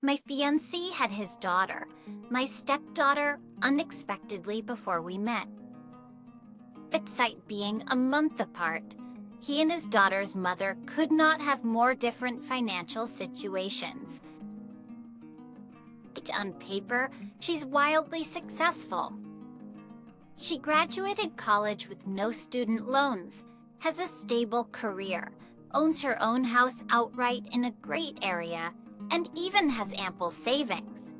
My fiancé had his daughter, my stepdaughter, unexpectedly before we met. Despite being a month apart, he and his daughter's mother could not have more different financial situations. On paper, she's wildly successful. She graduated college with no student loans, has a stable career, owns her own house outright in a great area, and even has ample savings.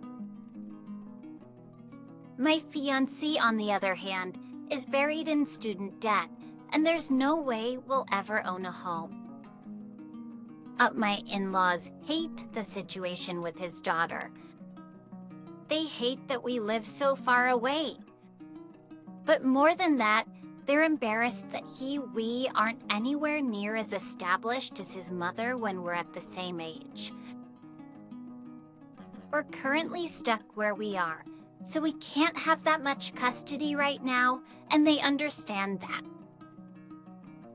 My fiancé, on the other hand, is buried in student debt, and there's no way we'll ever own a home. My in-laws hate the situation with his daughter. They hate that we live so far away. But more than that, they're embarrassed that we aren't anywhere near as established as his mother when we're at the same age. We're currently stuck where we are, so we can't have that much custody right now, and they understand that.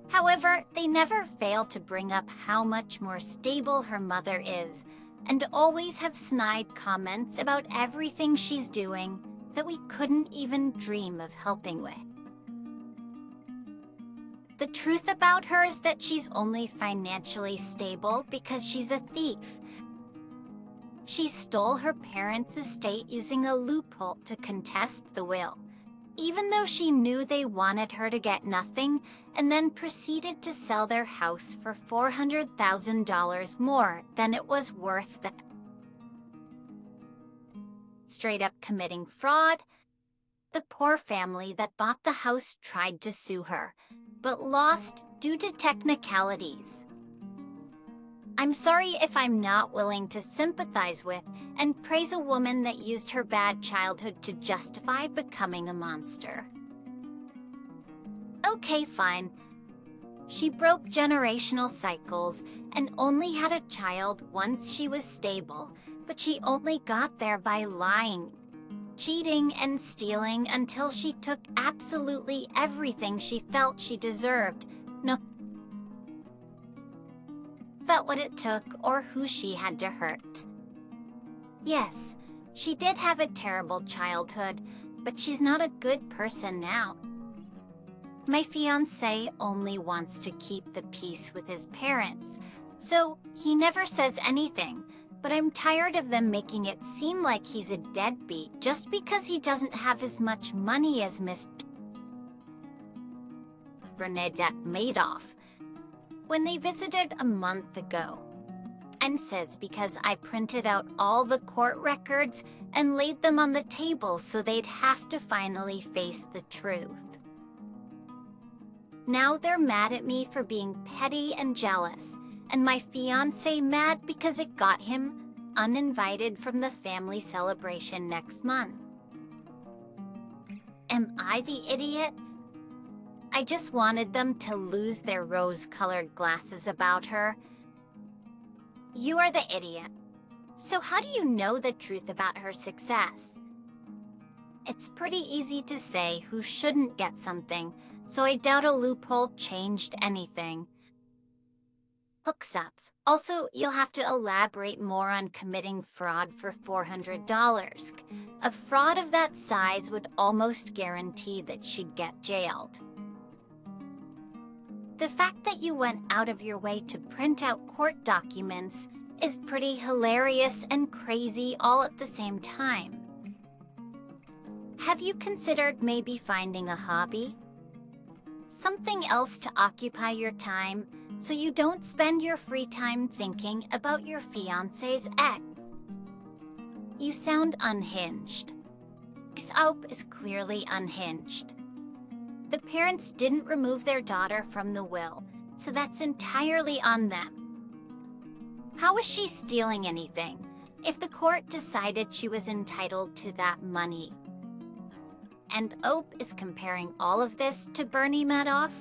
However, they never fail to bring up how much more stable her mother is, and always have snide comments about everything she's doing that we couldn't even dream of helping with. The truth about her is that she's only financially stable because she's a thief. She stole her parents' estate using a loophole to contest the will, even though she knew they wanted her to get nothing, and then proceeded to sell their house for $400,000 more than it was worth. Straight up committing fraud. The poor family that bought the house tried to sue her, but lost due to technicalities. I'm sorry if I'm not willing to sympathize with and praise a woman that used her bad childhood to justify becoming a monster. Okay, fine. She broke generational cycles and only had a child once she was stable, but she only got there by lying, cheating, and stealing until she took absolutely everything she felt she deserved, no matter what it took or who she had to hurt. Yes, she did have a terrible childhood, but she's not a good person now. My fiancé only wants to keep the peace with his parents, so he never says anything, but I'm tired of them making it seem like he's a deadbeat just because he doesn't have as much money as Miss Bernadette Madoff when they visited a month ago, and says because I printed out all the court records and laid them on the table so they'd have to finally face the truth. Now they're mad at me for being petty and jealous, and my fiancé mad because it got him uninvited from the family celebration next month. Am I the idiot? I just wanted them to lose their rose-colored glasses about her. You are the idiot. So how do you know the truth about her success? It's pretty easy to say who shouldn't get something, so I doubt a loophole changed anything. Hooks-ups. Also, you'll have to elaborate more on committing fraud for $400. A fraud of that size would almost guarantee that she'd get jailed. The fact that you went out of your way to print out court documents is pretty hilarious and crazy all at the same time. Have you considered maybe finding a hobby? Something else to occupy your time so you don't spend your free time thinking about your fiancé's ex. You sound unhinged. This is clearly unhinged. The parents didn't remove their daughter from the will, so that's entirely on them. How is she stealing anything if the court decided she was entitled to that money? And Ope is comparing all of this to Bernie Madoff?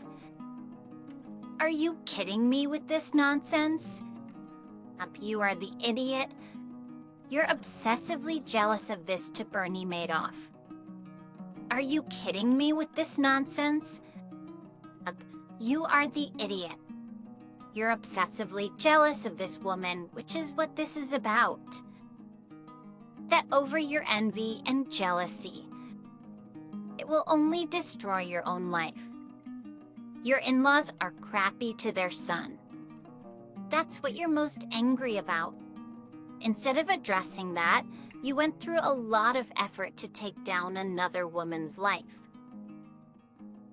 Are you kidding me with this nonsense? You are the idiot. You're obsessively jealous of this to Bernie Madoff. Are you kidding me with this nonsense? You are the idiot. You're obsessively jealous of this woman, which is what this is about. that over your envy and jealousy. It will only destroy your own life. Your in-laws are crappy to their son. That's what you're most angry about. Instead of addressing that, you went through a lot of effort to take down another woman's life.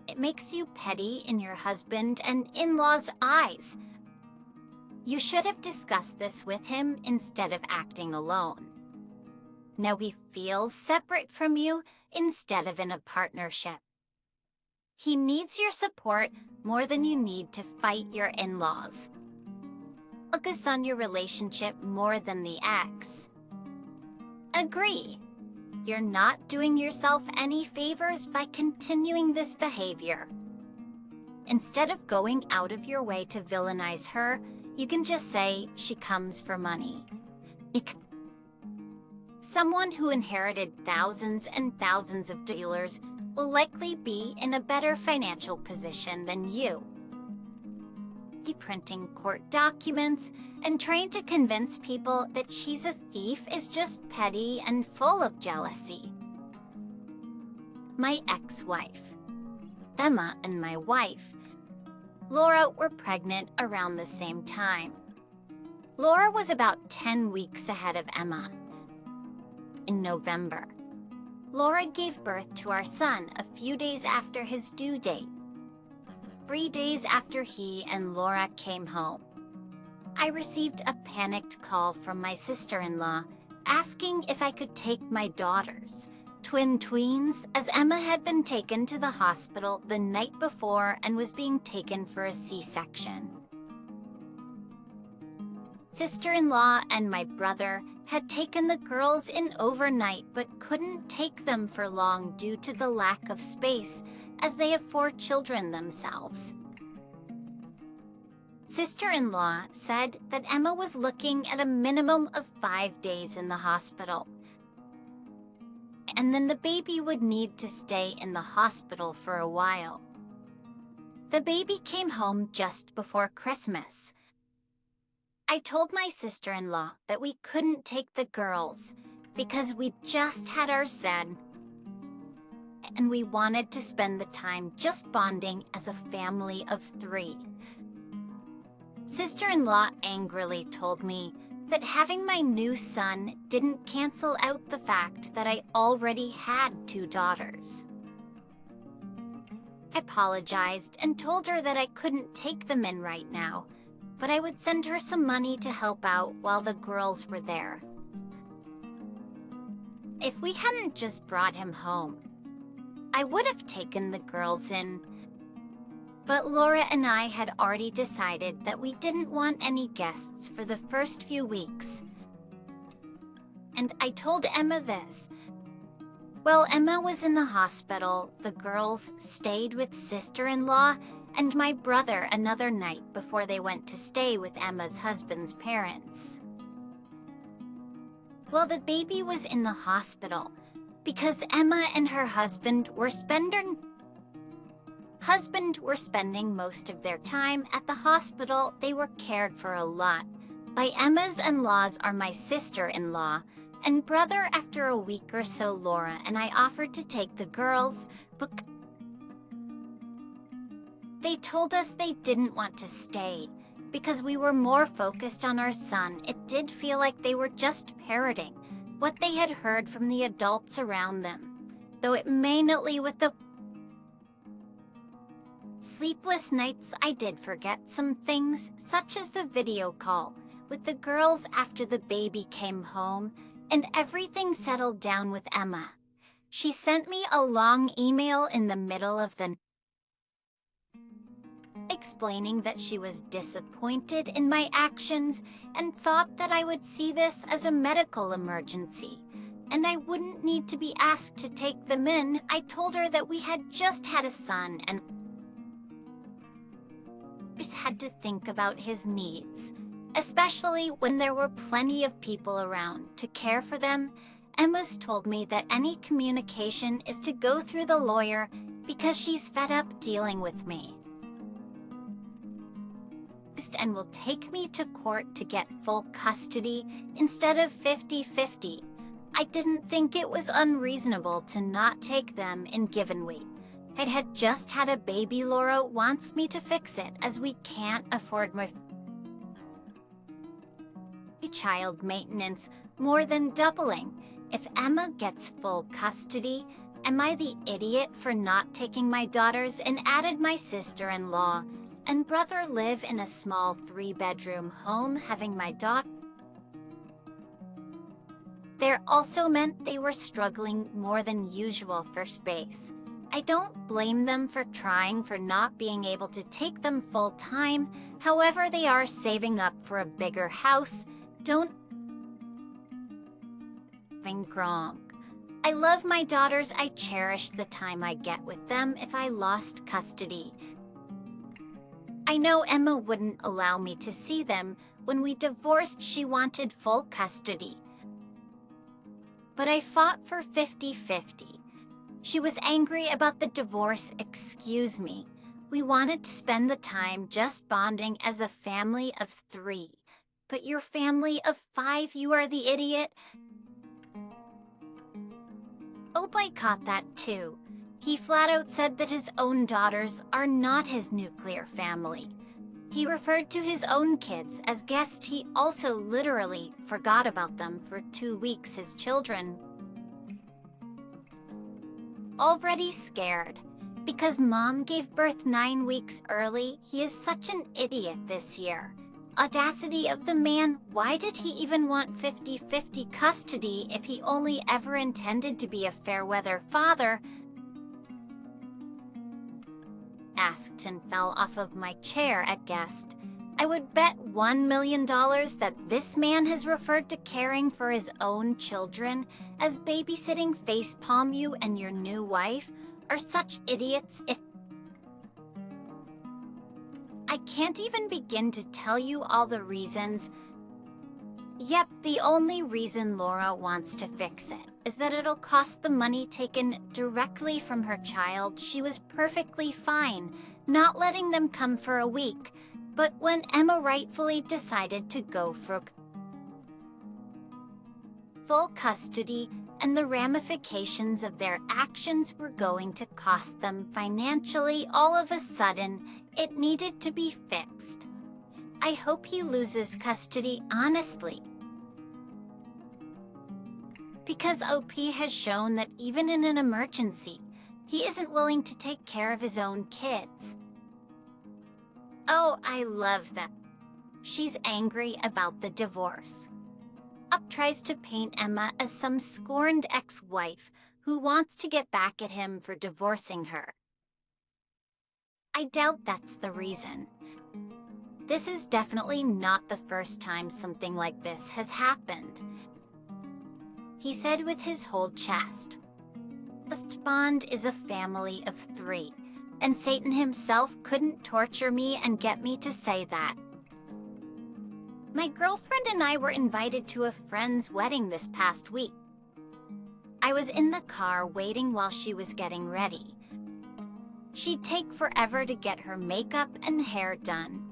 It makes you petty in your husband and in-laws' eyes. You should have discussed this with him instead of acting alone. Now he feels separate from you instead of in a partnership. He needs your support more than you need to fight your in-laws. Focus on your relationship more than the ex. Agree. You're not doing yourself any favors by continuing this behavior. Instead of going out of your way to villainize her, you can just say she comes for money. Someone who inherited thousands and thousands of dollars will likely be in a better financial position than you. Printing court documents and trying to convince people that she's a thief is just petty and full of jealousy. My ex-wife, Emma, and my wife, Laura, were pregnant around the same time. Laura was about 10 weeks ahead of Emma. In November, Laura gave birth to our son a few days after his due date. 3 days after he and Laura came home, I received a panicked call from my sister-in-law asking if I could take my daughters, twin tweens, as Emma had been taken to the hospital the night before and was being taken for a C-section. Sister-in-law and my brother had taken the girls in overnight but couldn't take them for long due to the lack of space, as they have 4 children themselves. Sister-in-law said that Emma was looking at a minimum of 5 days in the hospital, and then the baby would need to stay in the hospital for a while. The baby came home just before Christmas. I told my sister-in-law that we couldn't take the girls because we just had our son, and we wanted to spend the time just bonding as a family of 3. Sister-in-law angrily told me that having my new son didn't cancel out the fact that I already had 2 daughters. I apologized and told her that I couldn't take them in right now, but I would send her some money to help out while the girls were there. If we hadn't just brought him home, I would have taken the girls in, but Laura and I had already decided that we didn't want any guests for the first few weeks. And I told Emma this. While Emma was in the hospital, the girls stayed with sister-in-law and my brother another night before they went to stay with Emma's husband's parents. Well, the baby was in the hospital because Emma and her husband were spending most of their time at the hospital. They were cared for a lot by Emma's in-laws are my sister-in-law and brother. After a week or so, Laura and I offered to take the girls, but they told us they didn't want to stay because we were more focused on our son. It did feel like they were just parroting what they had heard from the adults around them, though it mainly with the sleepless nights. I did forget some things, such as the video call with the girls after the baby came home and everything settled down with Emma. She sent me a long email in the middle of the night explaining that she was disappointed in my actions and thought that I would see this as a medical emergency, and I wouldn't need to be asked to take them in. I told her that we had just had a son and just had to think about his needs, especially when there were plenty of people around to care for them. Emma's told me that any communication is to go through the lawyer because she's fed up dealing with me and will take me to court to get full custody instead of 50-50. I didn't think it was unreasonable to not take them in given weight. I had just had a baby. Laura wants me to fix it as we can't afford my child maintenance more than doubling. If Emma gets full custody, am I the idiot for not taking my daughters and added my sister-in-law and brother live in a small 3-bedroom home having my daughter? There also meant they were struggling more than usual for space. I don't blame them for trying for not being able to take them full-time. However, they are saving up for a bigger house. Don't wrong. I love my daughters. I cherish the time I get with them if I lost custody. I know Emma wouldn't allow me to see them. When we divorced, she wanted full custody. But I fought for 50-50. She was angry about the divorce. Excuse me. We wanted to spend the time just bonding as a family of 3. But your family of 5, you are the idiot. I caught that too. He flat out said that his own daughters are not his nuclear family. He referred to his own kids as guests. He also literally forgot about them for 2 weeks. His children. Already scared. Because mom gave birth 9 weeks early, he is such an idiot this year. Audacity of the man. Why did he even want 50-50 custody if he only ever intended to be a fair-weather father? Asked and fell off of my chair at guest. I would bet $1 million that this man has referred to caring for his own children as babysitting. Facepalm. You and your new wife are such idiots. I can't even begin to tell you all the reasons. Yep, the only reason Laura wants to fix it is that it'll cost the money taken directly from her child. She was perfectly fine not letting them come for a week, but when Emma rightfully decided to go for full custody, and the ramifications of their actions were going to cost them financially, all of a sudden, it needed to be fixed. I hope he loses custody, honestly. Because OP has shown that even in an emergency, he isn't willing to take care of his own kids. Oh, I love that. She's angry about the divorce. Up tries to paint Emma as some scorned ex-wife who wants to get back at him for divorcing her. I doubt that's the reason. This is definitely not the first time something like this has happened. He said with his whole chest. Bond is a family of 3, and Satan himself couldn't torture me and get me to say that. My girlfriend and I were invited to a friend's wedding this past week. I was in the car waiting while she was getting ready. She'd take forever to get her makeup and hair done.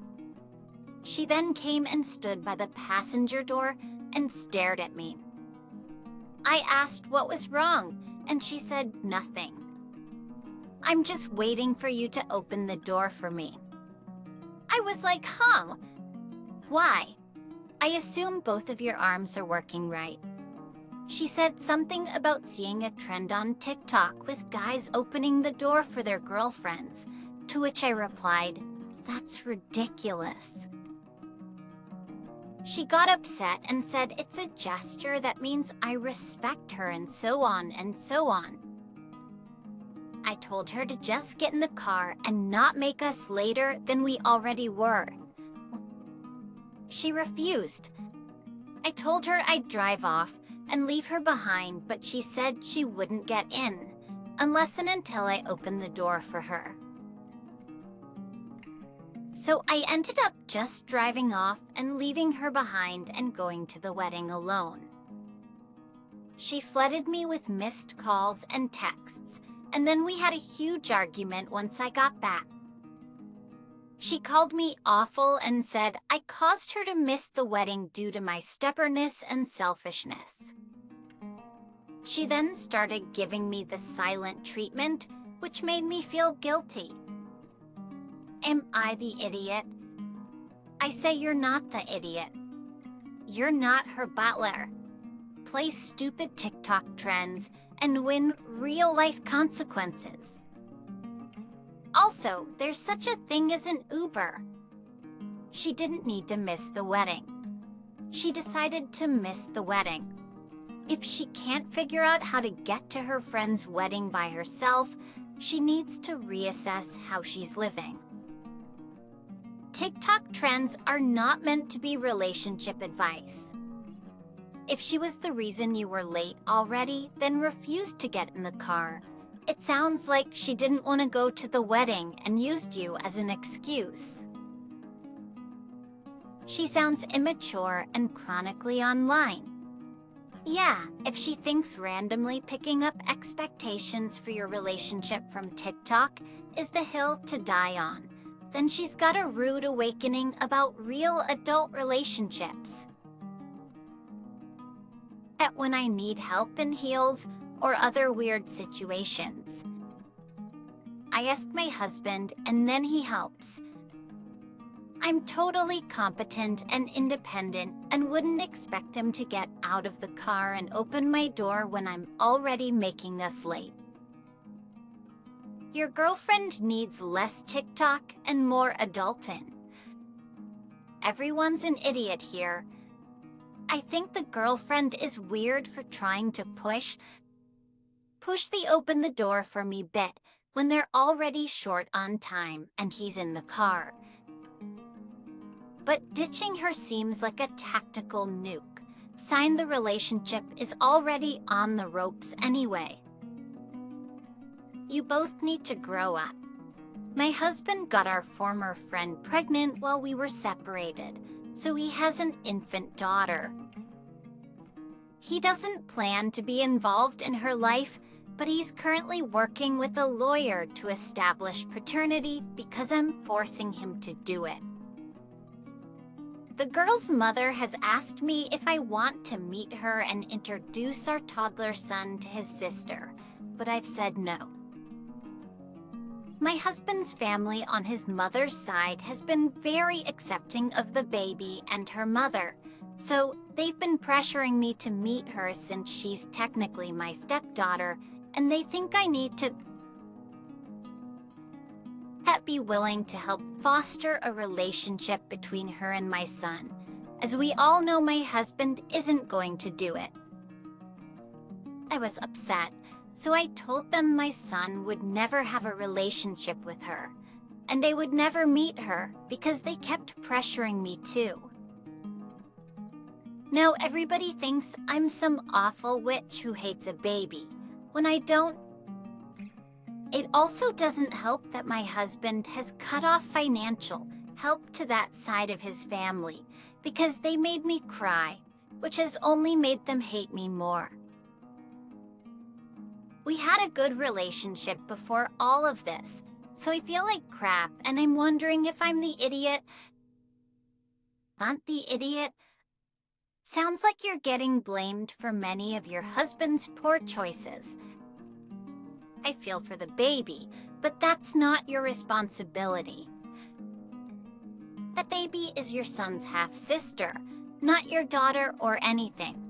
She then came and stood by the passenger door and stared at me. I asked what was wrong, and she said nothing. I'm just waiting for you to open the door for me. I was like, huh? Why? I assume both of your arms are working right. She said something about seeing a trend on TikTok with guys opening the door for their girlfriends, to which I replied, that's ridiculous. She got upset and said it's a gesture that means I respect her and so on and so on. I told her to just get in the car and not make us later than we already were. She refused. I told her I'd drive off and leave her behind, but she said she wouldn't get in, unless and until I opened the door for her. So I ended up just driving off and leaving her behind and going to the wedding alone. She flooded me with missed calls and texts, and then we had a huge argument once I got back. She called me awful and said I caused her to miss the wedding due to my stubbornness and selfishness. She then started giving me the silent treatment, which made me feel guilty. Am I the idiot? I say you're not the idiot. You're not her butler. Play stupid TikTok trends and win real-life consequences. Also, there's such a thing as an Uber. She didn't need to miss the wedding. She decided to miss the wedding. If she can't figure out how to get to her friend's wedding by herself, she needs to reassess how she's living. TikTok trends are not meant to be relationship advice. If she was the reason you were late already, then refuse to get in the car. It sounds like she didn't want to go to the wedding and used you as an excuse. She sounds immature and chronically online. Yeah, if she thinks randomly picking up expectations for your relationship from TikTok is the hill to die on, then she's got a rude awakening about real adult relationships. At when I need help in heels or other weird situations. I ask my husband and then he helps. I'm totally competent and independent and wouldn't expect him to get out of the car and open my door when I'm already making us late. Your girlfriend needs less TikTok and more adulting. Everyone's an idiot here. I think the girlfriend is weird for trying to push the open the door for me bit when they're already short on time and he's in the car. But ditching her seems like a tactical nuke. Sign the relationship is already on the ropes anyway. You both need to grow up. My husband got our former friend pregnant while we were separated, so he has an infant daughter. He doesn't plan to be involved in her life, but he's currently working with a lawyer to establish paternity because I'm forcing him to do it. The girl's mother has asked me if I want to meet her and introduce our toddler son to his sister, but I've said no. My husband's family on his mother's side has been very accepting of the baby and her mother, so they've been pressuring me to meet her since she's technically my stepdaughter, and they think I need to be willing to help foster a relationship between her and my son, as we all know my husband isn't going to do it. I was upset, so I told them my son would never have a relationship with her, and they would never meet her because they kept pressuring me too. Now everybody thinks I'm some awful witch who hates a baby, when I don't. It also doesn't help that my husband has cut off financial help to that side of his family because they made me cry, which has only made them hate me more. We had a good relationship before all of this, so I feel like crap and I'm wondering if I'm the idiot. Not the idiot? Sounds like you're getting blamed for many of your husband's poor choices. I feel for the baby, but that's not your responsibility. That baby is your son's half-sister, not your daughter or anything.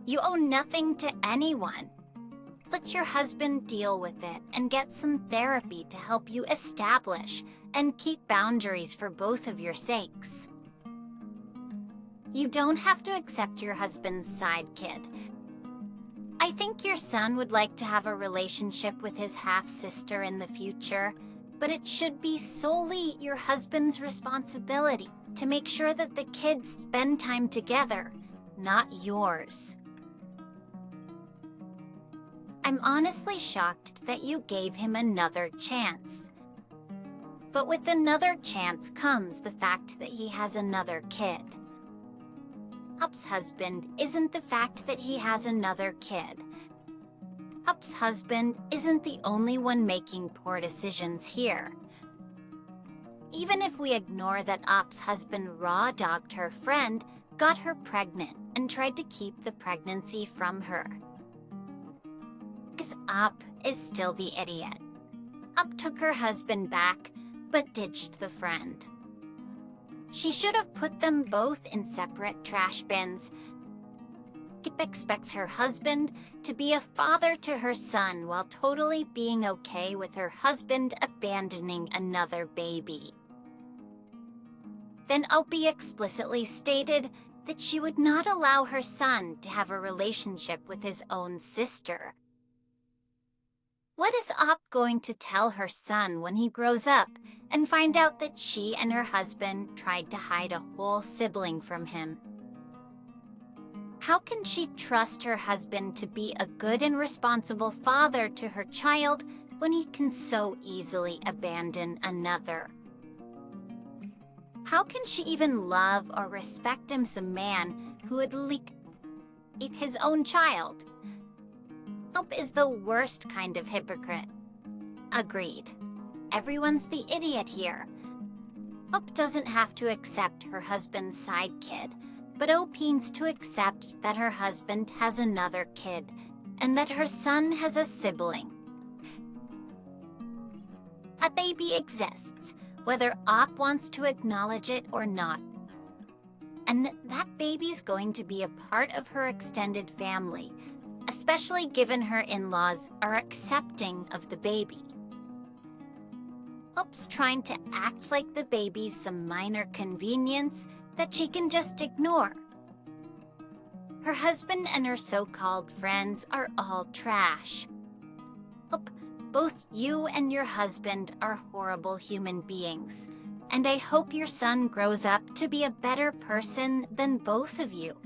You owe nothing to anyone. Let your husband deal with it and get some therapy to help you establish and keep boundaries for both of your sakes. You don't have to accept your husband's side, kid. I think your son would like to have a relationship with his half-sister in the future, but it should be solely your husband's responsibility to make sure that the kids spend time together, not yours. I'm honestly shocked that you gave him another chance. But with another chance comes the fact that he has another kid. Hup's husband isn't the fact that he has another kid. Hup's husband isn't the only one making poor decisions here. Even if we ignore that Up's husband raw-dogged her friend, got her pregnant, and tried to keep the pregnancy from her. Up is still the idiot. Up took her husband back, but ditched the friend. She should have put them both in separate trash bins. Up expects her husband to be a father to her son while totally being okay with her husband abandoning another baby. Then Opie explicitly stated that she would not allow her son to have a relationship with his own sister. What is Op going to tell her son when he grows up and find out that she and her husband tried to hide a whole sibling from him? How can she trust her husband to be a good and responsible father to her child when he can so easily abandon another? How can she even love or respect him as a man who would eat his own child? Op is the worst kind of hypocrite. Agreed. Everyone's the idiot here. Op doesn't have to accept her husband's side kid, but Op needs to accept that her husband has another kid and that her son has a sibling. A baby exists, whether Op wants to acknowledge it or not. And that baby's going to be a part of her extended family, especially given her in-laws are accepting of the baby. Op's trying to act like the baby's some minor convenience that she can just ignore. Her husband and her so-called friends are all trash. Op, both you and your husband are horrible human beings, and I hope your son grows up to be a better person than both of you,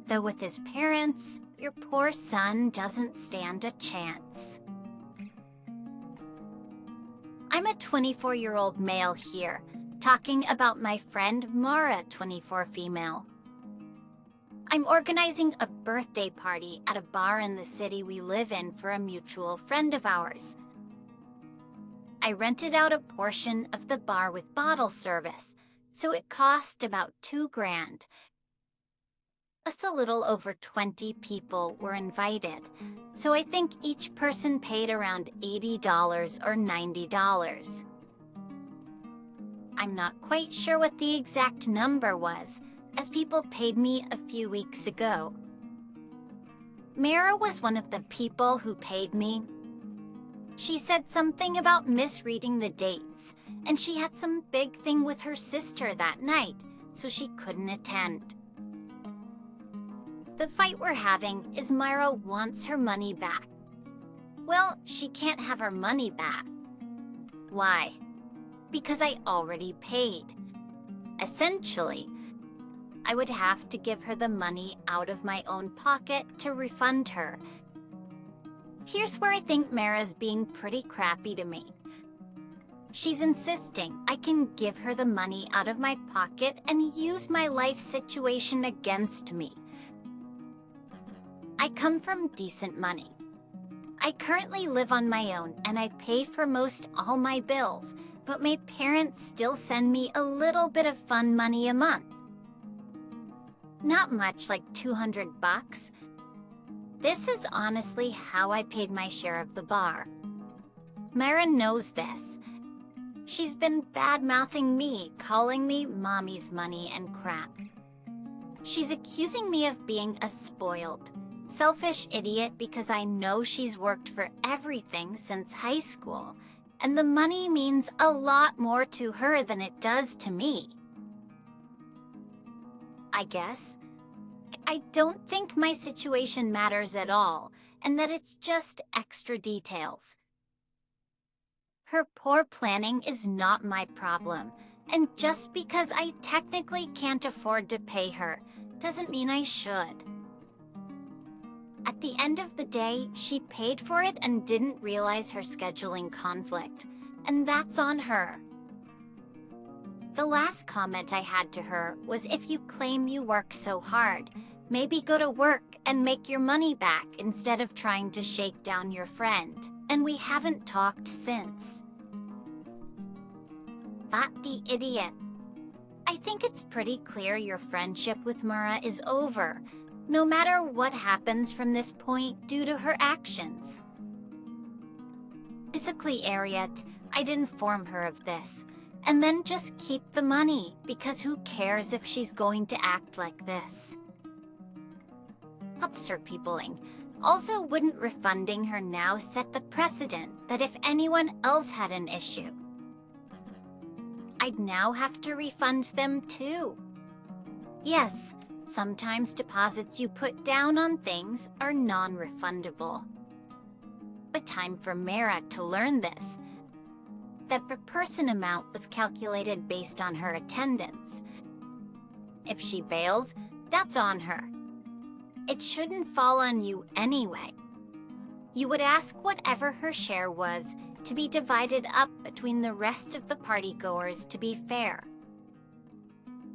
though with his parents, your poor son doesn't stand a chance. I'm a 24-year-old male here, talking about my friend Mara, 24 female. I'm organizing a birthday party at a bar in the city we live in for a mutual friend of ours. I rented out a portion of the bar with bottle service, so it cost about $2,000. Just a little over 20 people were invited, so I think each person paid around $80 or $90. I'm not quite sure what the exact number was, as people paid me a few weeks ago. Mara was one of the people who paid me. She said something about misreading the dates, and she had some big thing with her sister that night, so she couldn't attend. The fight we're having is Myra wants her money back. Well, she can't have her money back. Why? Because I already paid. Essentially, I would have to give her the money out of my own pocket to refund her. Here's where I think Mara's being pretty crappy to me. She's insisting I can give her the money out of my pocket and use my life situation against me. I come from decent money. I currently live on my own and I pay for most all my bills, but my parents still send me a little bit of fun money a month. Not much, like $200. This is honestly how I paid my share of the bar. Mara knows this. She's been bad-mouthing me, calling me mommy's money and crap. She's accusing me of being a spoiled, selfish idiot because I know she's worked for everything since high school, and the money means a lot more to her than it does to me. I guess. I don't think my situation matters at all, and that it's just extra details. Her poor planning is not my problem, and just because I technically can't afford to pay her doesn't mean I should. At the end of the day, she paid for it and didn't realize her scheduling conflict, and that's on her. The last comment I had to her was, if you claim you work so hard, maybe go to work and make your money back instead of trying to shake down your friend. And we haven't talked since. That the idiot. I think it's pretty clear your friendship with Mara is over, no matter what happens from this point due to her actions. Basically, Harriet, I'd inform her of this, and then just keep the money, because who cares if she's going to act like this? That's her peopling. Also, wouldn't refunding her now set the precedent that if anyone else had an issue, I'd now have to refund them too? Yes, sometimes deposits you put down on things are non-refundable. But time for Mara to learn this. That per person amount was calculated based on her attendance. If she bails, that's on her. It shouldn't fall on you anyway. You would ask whatever her share was to be divided up between the rest of the partygoers to be fair.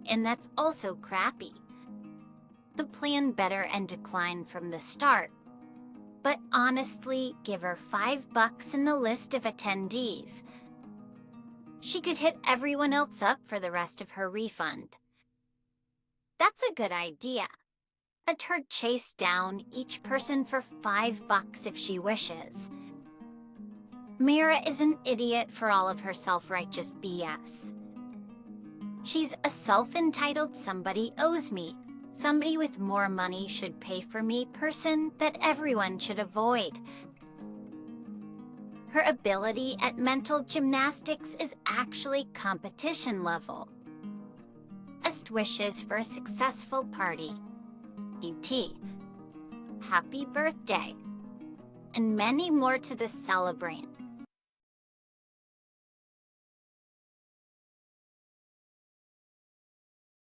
And that's also crappy. The plan better and decline from the start. But honestly, give her $5 in the list of attendees. She could hit everyone else up for the rest of her refund. That's a good idea. Let her chase down each person for $5 if she wishes. Mira is an idiot for all of her self-righteous BS. She's a self-entitled somebody owes me, somebody with more money should pay for me person that everyone should avoid. Her ability at mental gymnastics is actually competition level. Best wishes for a successful party. QT. Happy birthday. And many more to the celebrant.